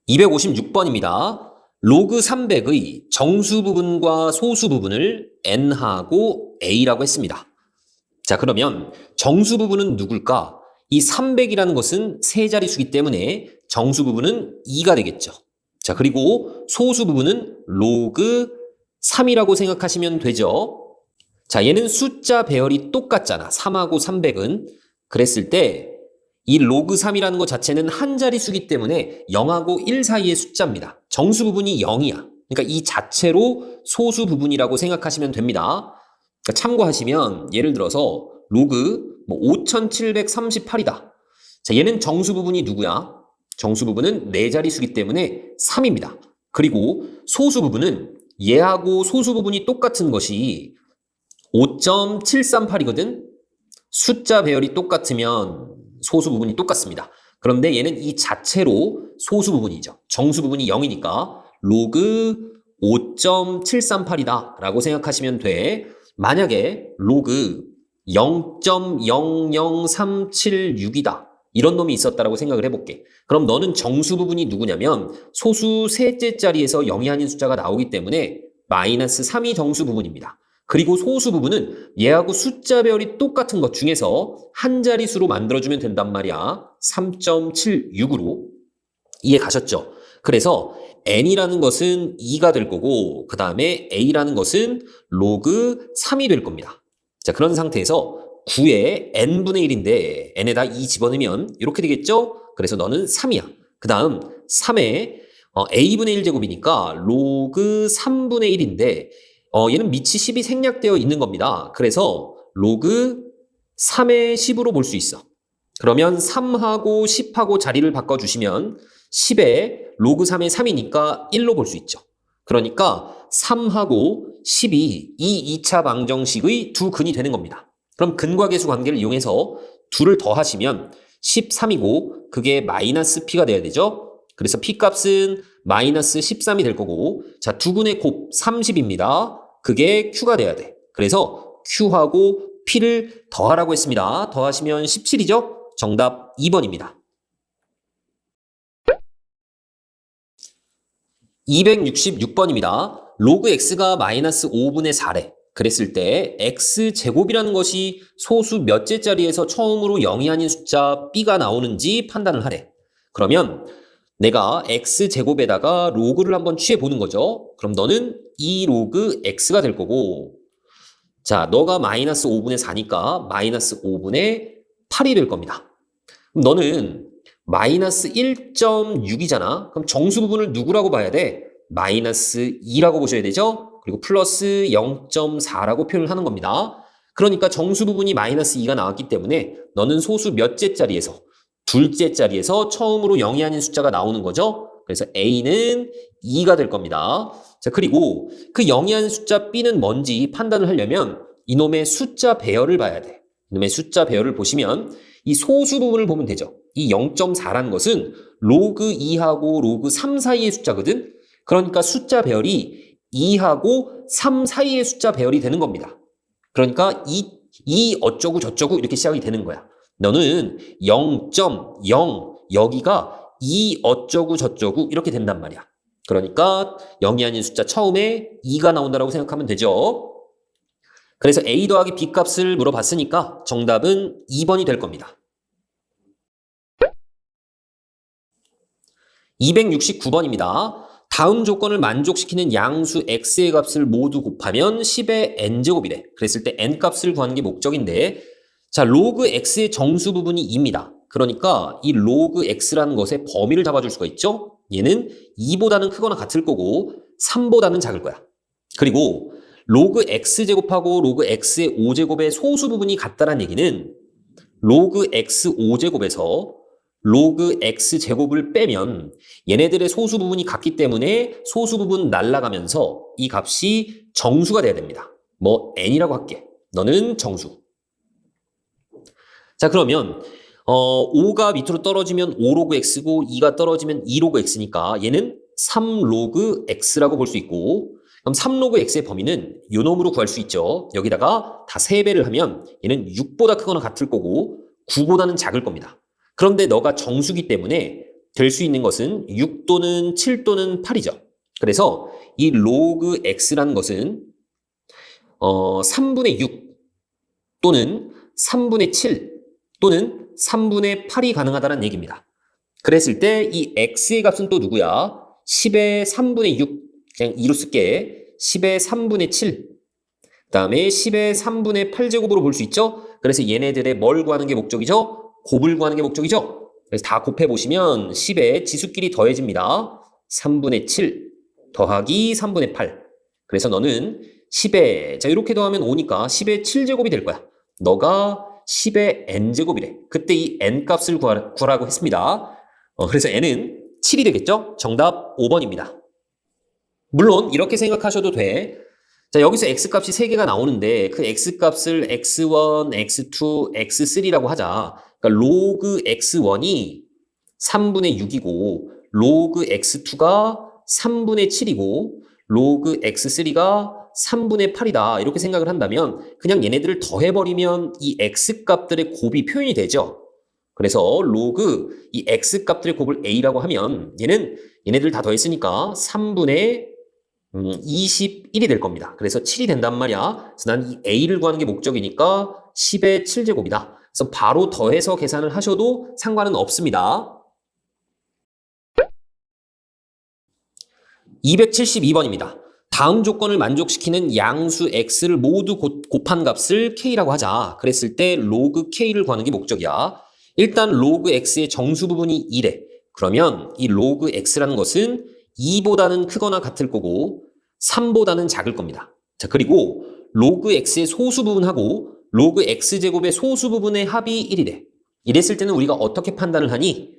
256번입니다. 로그 300의 정수 부분과 소수 부분을 n하고 a라고 했습니다. 자, 그러면 정수 부분은 누굴까? 이 300이라는 것은 세 자릿수이기 때문에 정수 부분은 2가 되겠죠. 자, 그리고 소수 부분은 로그 3이라고 생각하시면 되죠. 자, 얘는 숫자 배열이 똑같잖아. 3하고 300은. 그랬을 때 이 로그 3이라는 것 자체는 한 자릿수이기 때문에 0하고 1 사이의 숫자입니다. 정수 부분이 0이야. 그러니까 이 자체로 소수 부분이라고 생각하시면 됩니다. 그러니까 참고하시면 예를 들어서 로그 5738이다. 자, 얘는 정수 부분이 누구야? 정수 부분은 네 자릿수이기 때문에 3입니다. 그리고 소수 부분은 얘하고 소수 부분이 똑같은 것이 5.738이거든? 숫자 배열이 똑같으면 소수 부분이 똑같습니다. 그런데 얘는 이 자체로 소수 부분이죠. 정수 부분이 0이니까 로그 5.738이다 라고 생각하시면 돼. 만약에 로그 0.00376이다. 이런 놈이 있었다라고 생각을 해볼게. 그럼 너는 정수 부분이 누구냐면 소수 셋째 자리에서 0이 아닌 숫자가 나오기 때문에 마이너스 3이 정수 부분입니다. 그리고 소수 부분은 얘하고 숫자 배열이 똑같은 것 중에서 한 자릿수로 만들어주면 된단 말이야. 3.76으로. 이해 가셨죠? 그래서 n이라는 것은 2가 될 거고 그 다음에 a라는 것은 로그 3이 될 겁니다. 자, 그런 상태에서 9에 n분의 1인데 n에다 2 집어넣으면 이렇게 되겠죠? 그래서 너는 3이야. 그 다음 3에 a분의 1 제곱이니까 로그 3분의 1인데 얘는 밑이 10이 생략되어 있는 겁니다. 그래서 로그 3의 10으로 볼 수 있어. 그러면 3하고 10하고 자리를 바꿔주시면 10에 로그 3의 3이니까 1로 볼 수 있죠. 그러니까 3하고 10이 이 2차 방정식의 두 근이 되는 겁니다. 그럼 근과 계수 관계를 이용해서 둘을 더하시면 13이고 그게 마이너스 p가 돼야 되죠. 그래서 p 값은 마이너스 13이 될 거고 자, 두 근의 곱 30입니다. 그게 q가 돼야 돼. 그래서 q하고 p를 더하라고 했습니다. 더하시면 17이죠? 정답 2번입니다. 266번입니다. 로그 x가 마이너스 5분의 4래. 그랬을 때 x제곱이라는 것이 소수 몇째 자리에서 처음으로 0이 아닌 숫자 b가 나오는지 판단을 하래. 그러면 내가 x제곱에다가 로그를 한번 취해보는 거죠. 그럼 너는 2 로그 x가 될 거고 자, 너가 마이너스 5분의 4니까 마이너스 5분의 8이 될 겁니다. 그럼 너는 마이너스 1.6이잖아. 그럼 정수 부분을 누구라고 봐야 돼? 마이너스 2라고 보셔야 되죠? 그리고 플러스 0.4라고 표현을 하는 겁니다. 그러니까 정수 부분이 마이너스 2가 나왔기 때문에 너는 소수 몇째 자리에서 둘째 자리에서 처음으로 0이 아닌 숫자가 나오는 거죠. 그래서 A는 2가 될 겁니다. 자, 그리고 그 0이 아닌 숫자 B는 뭔지 판단을 하려면 이놈의 숫자 배열을 봐야 돼. 이놈의 숫자 배열을 보시면 이 소수 부분을 보면 되죠. 이 0.4라는 것은 로그 2하고 로그 3 사이의 숫자거든. 그러니까 숫자 배열이 2하고 3 사이의 숫자 배열이 되는 겁니다. 그러니까 이 어쩌고 저쩌고 이렇게 시작이 되는 거야. 너는 0.0 여기가 2 어쩌고 저쩌고 이렇게 된단 말이야. 그러니까 0이 아닌 숫자 처음에 2가 나온다고 생각하면 되죠. 그래서 A 더하기 B 값을 물어봤으니까 정답은 2번이 될 겁니다. 269번입니다. 다음 조건을 만족시키는 양수 x의 값을 모두 곱하면 10의 n제곱이래. 그랬을 때 n 값을 구하는 게 목적인데 자, 로그 x의 정수 부분이 2입니다. 그러니까 이 로그 x라는 것의 범위를 잡아줄 수가 있죠. 얘는 2보다는 크거나 같을 거고 3보다는 작을 거야. 그리고 로그 x제곱하고 로그 x의 5제곱의 소수 부분이 같다는 얘기는 로그 x 5제곱에서 로그 x제곱을 빼면 얘네들의 소수 부분이 같기 때문에 소수 부분 날라가면서 이 값이 정수가 돼야 됩니다. 뭐 n이라고 할게. 너는 정수. 자, 그러면 5가 밑으로 떨어지면 5로그 x고 2가 떨어지면 2로그 x니까 얘는 3로그 x라고 볼 수 있고 그럼 3로그 x의 범위는 요 놈으로 구할 수 있죠. 여기다가 다 3배를 하면 얘는 6보다 크거나 같을 거고 9보다는 작을 겁니다. 그런데 너가 정수기 때문에 될 수 있는 것은 6 또는 7 또는 8이죠. 그래서 이 로그 x라는 것은 3분의 6 또는 3분의 7 또는 3분의 8이 가능하다는 얘기입니다. 그랬을 때 이 x의 값은 또 누구야? 10의 3분의 6, 그냥 2로 쓸게. 10의 3분의 7, 그 다음에 10의 3분의 8제곱으로 볼 수 있죠? 그래서 얘네들의 뭘 구하는 게 목적이죠? 곱을 구하는 게 목적이죠? 그래서 다 곱해보시면 10의 지수끼리 더해집니다. 3분의 7 더하기 3분의 8. 그래서 너는 10에, 자, 이렇게 더하면 5니까 10의 7제곱이 될 거야. 너가 10의 n제곱이래. 그때 이 n값을 구하라고 했습니다. 그래서 n은 7이 되겠죠? 정답 5번입니다. 물론 이렇게 생각하셔도 돼. 자, 여기서 x값이 3개가 나오는데 그 x값을 x1, x2, x3라고 하자. 그러니까 로그 x1이 3분의 6이고 로그 x2가 3분의 7이고 로그 x3가 3분의 8이다. 이렇게 생각을 한다면 그냥 얘네들을 더해버리면 이 x값들의 곱이 표현이 되죠. 그래서 로그 이 x값들의 곱을 a라고 하면 얘네들 다 더했으니까 3분의 21이 될 겁니다. 그래서 7이 된단 말이야. 그래서 난 이 a를 구하는 게 목적이니까 10의 7제곱이다. 그래서 바로 더해서 계산을 하셔도 상관은 없습니다. 272번입니다. 다음 조건을 만족시키는 양수 x를 모두 곱한 값을 k라고 하자. 그랬을 때 로그 k를 구하는 게 목적이야. 일단 로그 x의 정수 부분이 2래. 그러면 이 로그 x라는 것은 2보다는 크거나 같을 거고 3보다는 작을 겁니다. 자, 그리고 로그 x의 소수 부분하고 로그 x제곱의 소수 부분의 합이 1이래. 이랬을 때는 우리가 어떻게 판단을 하니?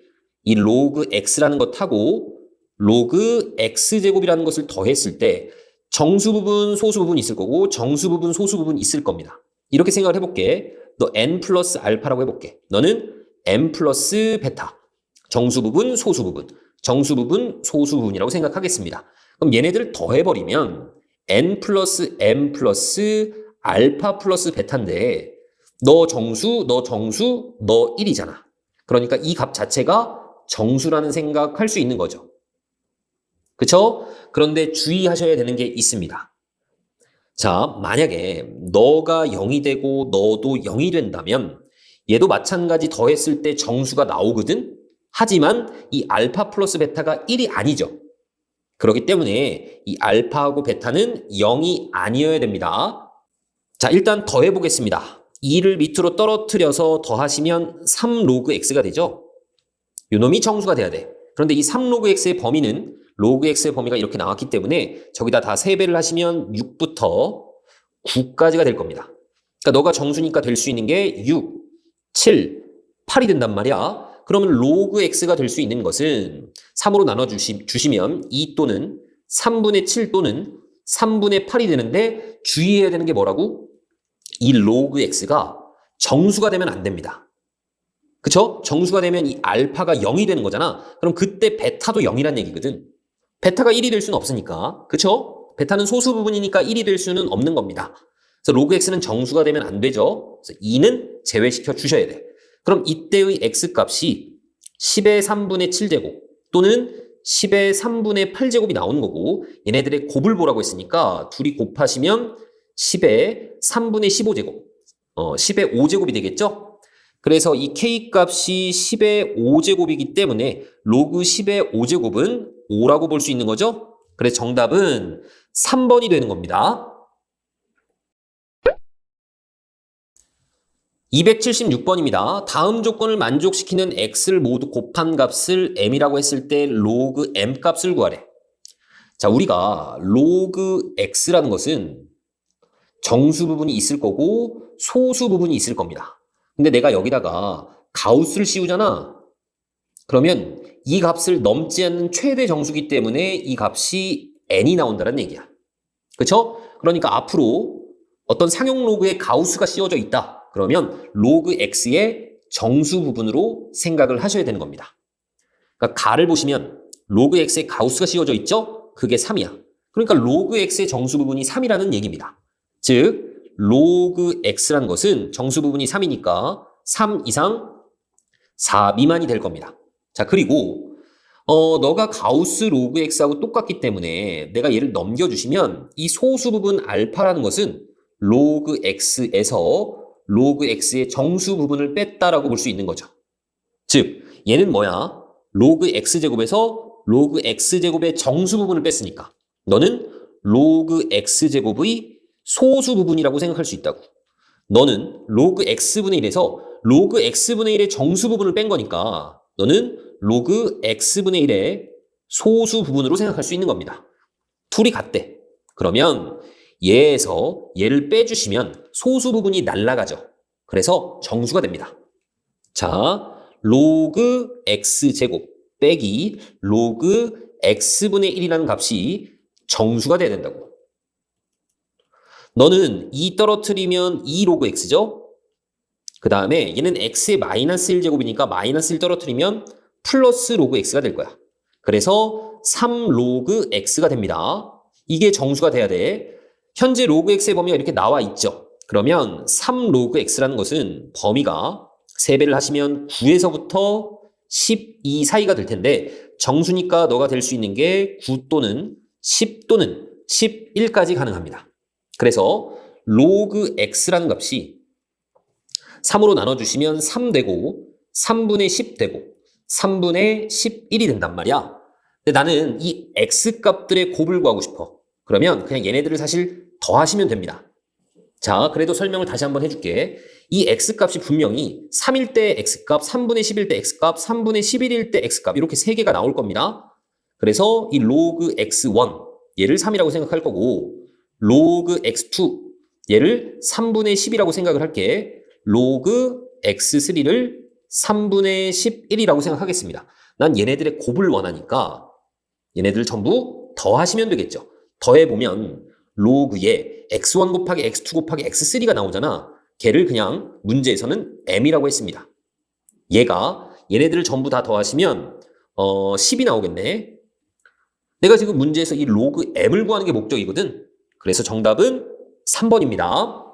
이 로그 x라는 것하고 로그 x제곱이라는 것을 더했을 때 정수 부분, 소수 부분 있을 거고 정수 부분, 소수 부분 있을 겁니다. 이렇게 생각을 해볼게. 너 n 플러스 알파라고 해볼게. 너는 n 플러스 베타. 정수 부분, 소수 부분. 정수 부분, 소수 부분이라고 생각하겠습니다. 그럼 얘네들을 더해버리면 n 플러스 m 플러스 알파 플러스 베타인데 너 정수, 너 1이잖아. 그러니까 이 값 자체가 정수라는 생각할 수 있는 거죠. 그쵸? 그런데 주의하셔야 되는 게 있습니다. 자, 만약에 너가 0이 되고 너도 0이 된다면 얘도 마찬가지 더했을 때 정수가 나오거든? 하지만 이 알파 플러스 베타가 1이 아니죠. 그렇기 때문에 이 알파하고 베타는 0이 아니어야 됩니다. 자, 일단 더해보겠습니다. 2를 밑으로 떨어뜨려서 더하시면 3로그 x가 되죠. 요놈이 정수가 돼야 돼. 그런데 이 3로그 x의 범위는 로그 x의 범위가 이렇게 나왔기 때문에 저기다 다 3배를 하시면 6부터 9까지가 될 겁니다. 그러니까 너가 정수니까 될 수 있는 게 6, 7, 8이 된단 말이야. 그러면 로그 x가 될 수 있는 것은 3으로 나눠주시면 2 또는 3분의 7 또는 3분의 8이 되는데 주의해야 되는 게 뭐라고? 이 로그 x가 정수가 되면 안 됩니다. 그쵸? 정수가 되면 이 알파가 0이 되는 거잖아. 그럼 그때 베타도 0이란 얘기거든. 베타가 1이 될 수는 없으니까. 그쵸? 베타는 소수 부분이니까 1이 될 수는 없는 겁니다. 그래서 로그 x는 정수가 되면 안 되죠. 그래서 2는 제외시켜 주셔야 돼. 그럼 이때의 x값이 10의 3분의 7제곱 또는 10의 3분의 8제곱이 나오는 거고 얘네들의 곱을 보라고 했으니까 둘이 곱하시면 10의 3분의 15제곱 10의 5제곱이 되겠죠? 그래서 이 k값이 10의 5제곱이기 때문에 로그 10의 5제곱은 5라고 볼 수 있는 거죠? 그래서 정답은 3번이 되는 겁니다. 276번입니다. 다음 조건을 만족시키는 x를 모두 곱한 값을 m이라고 했을 때 로그 m 값을 구하래. 자, 우리가 로그 x라는 것은 정수 부분이 있을 거고 소수 부분이 있을 겁니다. 근데 내가 여기다가 가우스를 씌우잖아. 그러면 이 값을 넘지 않는 최대 정수기 때문에 이 값이 n이 나온다는 얘기야. 그렇죠? 그러니까 앞으로 어떤 상용 로그에 가우스가 씌워져 있다. 그러면 로그 x의 정수 부분으로 생각을 하셔야 되는 겁니다. 그러니까 가를 보시면 로그 x에 가우스가 씌워져 있죠? 그게 3이야. 그러니까 로그 x의 정수 부분이 3이라는 얘기입니다. 즉 로그 x라는 것은 정수 부분이 3이니까 3 이상 4 미만이 될 겁니다. 자, 그리고 너가 가우스 로그 x하고 똑같기 때문에 내가 얘를 넘겨주시면 이 소수 부분 알파라는 것은 로그 x에서 로그 x의 정수 부분을 뺐다라고 볼 수 있는 거죠. 즉, 얘는 뭐야? 로그 x제곱에서 로그 x제곱의 정수 부분을 뺐으니까 너는 로그 x제곱의 소수 부분이라고 생각할 수 있다고. 너는 로그 x분의 1에서 로그 x분의 1의 정수 부분을 뺀 거니까 너는 로그 x분의 1의 소수 부분으로 생각할 수 있는 겁니다. 둘이 같대. 그러면 얘에서 얘를 빼주시면 소수 부분이 날아가죠. 그래서 정수가 됩니다. 자, 로그 x제곱 빼기 로그 x분의 1이라는 값이 정수가 돼야 된다고. 너는 2 떨어뜨리면 2 로그 x죠? 그 다음에 얘는 x의 마이너스 1제곱이니까 마이너스 1 떨어뜨리면 플러스 로그 x가 될 거야. 그래서 3 로그 x가 됩니다. 이게 정수가 돼야 돼. 현재 로그 x의 범위가 이렇게 나와 있죠. 그러면 3 로그 x라는 것은 범위가 3배를 하시면 9에서부터 12 사이가 될 텐데 정수니까 너가 될 수 있는 게 9 또는 10 또는 11까지 가능합니다. 그래서 로그 x라는 값이 3으로 나눠주시면 3 되고 3분의 10 되고 3분의 11이 된단 말이야. 근데 나는 이 x값들의 곱을 구하고 싶어. 그러면 그냥 얘네들을 사실 더하시면 됩니다. 자, 그래도 설명을 다시 한번 해줄게. 이 x값이 분명히 3일 때 x값, 3분의 10일 때 x값, 3분의 11일 때 x값 이렇게 3개가 나올 겁니다. 그래서 이 로그 x1 얘를 3이라고 생각할 거고 로그 x2 얘를 3분의 10이라고 생각을 할게. 로그 x3를 3분의 11이라고 생각하겠습니다. 난 얘네들의 곱을 원하니까 얘네들 전부 더하시면 되겠죠. 더해보면 로그에 x1 곱하기 x2 곱하기 x3가 나오잖아. 걔를 그냥 문제에서는 m이라고 했습니다. 얘네들을 전부 다 더하시면 10이 나오겠네. 내가 지금 문제에서 이 로그 m을 구하는 게 목적이거든. 그래서 정답은 3번입니다.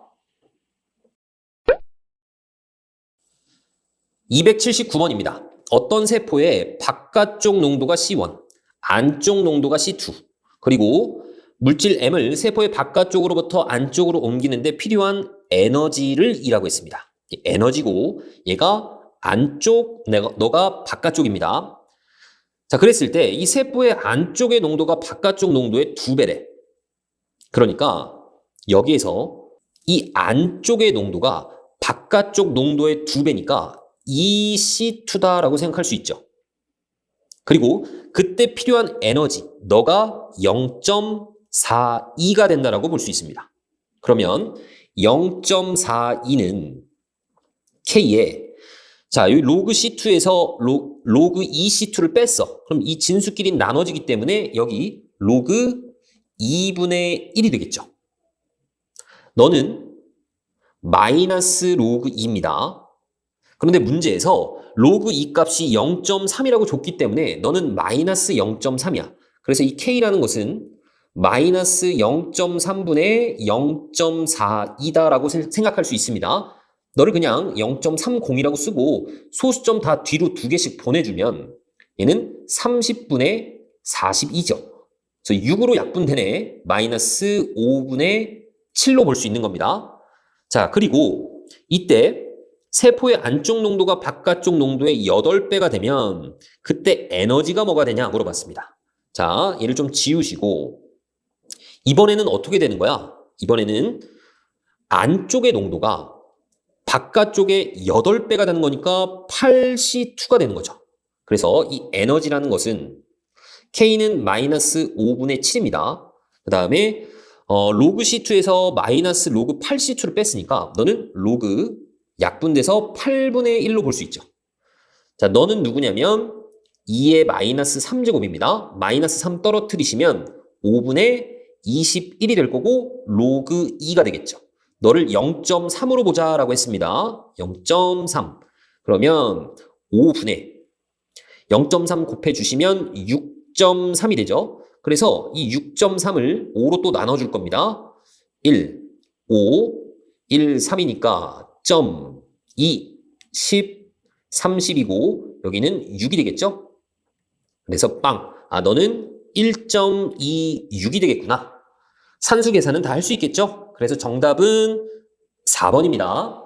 279번입니다. 어떤 세포의 바깥쪽 농도가 C1, 안쪽 농도가 C2, 그리고 물질 M을 세포의 바깥쪽으로부터 안쪽으로 옮기는데 필요한 에너지를 E라고 했습니다. 에너지고 얘가 안쪽, 너가 바깥쪽입니다. 자, 그랬을 때 이 세포의 안쪽의 농도가 바깥쪽 농도의 2배래. 그러니까 여기에서 이 안쪽의 농도가 바깥쪽 농도의 2배니까 EC2다라고 생각할 수 있죠. 그리고 그때 필요한 에너지, 너가 0.42가 된다라고 볼 수 있습니다. 그러면 0.42는 K에 자, 여기 로그 C2에서 로그 EC2를 뺐어. 그럼 이 진수끼리 나눠지기 때문에 여기 로그 2분의 1이 되겠죠. 너는 마이너스 로그 2입니다. 그런데 문제에서 로그 2 값이 0.3이라고 줬기 때문에 너는 마이너스 0.3이야. 그래서 이 K라는 것은 마이너스 0.3분의 0.42다라고 생각할 수 있습니다. 너를 그냥 0.30이라고 쓰고 소수점 다 뒤로 2개씩 보내주면 얘는 30분의 42죠. 그래서 6으로 약분되네. 마이너스 5분의 7로 볼 수 있는 겁니다. 자, 그리고 이때 세포의 안쪽 농도가 바깥쪽 농도의 8배가 되면 그때 에너지가 뭐가 되냐 물어봤습니다. 자, 얘를 좀 지우시고 이번에는 어떻게 되는 거야? 이번에는 안쪽의 농도가 바깥쪽의 8배가 되는 거니까 8C2가 되는 거죠. 그래서 이 에너지라는 것은 K는 마이너스 5분의 7입니다. 그 다음에 로그 C2에서 마이너스 로그 8C2를 뺐으니까 너는 로그 약분돼서 8분의 1로 볼 수 있죠. 자, 너는 누구냐면 2의 마이너스 3제곱입니다. 마이너스 3 떨어뜨리시면 5분의 21이 될 거고 로그 2가 되겠죠. 너를 0.3으로 보자라고 했습니다. 0.3. 그러면 5분의 0.3 곱해주시면 6.3이 되죠. 그래서 이 6.3을 5로 또 나눠줄 겁니다. 1, 5, 1, 3이니까 점, 2, 10, 30이고 여기는 6이 되겠죠? 그래서 빵. 아, 너는 1.26이 되겠구나. 산수 계산은 다 할 수 있겠죠? 그래서 정답은 4번입니다.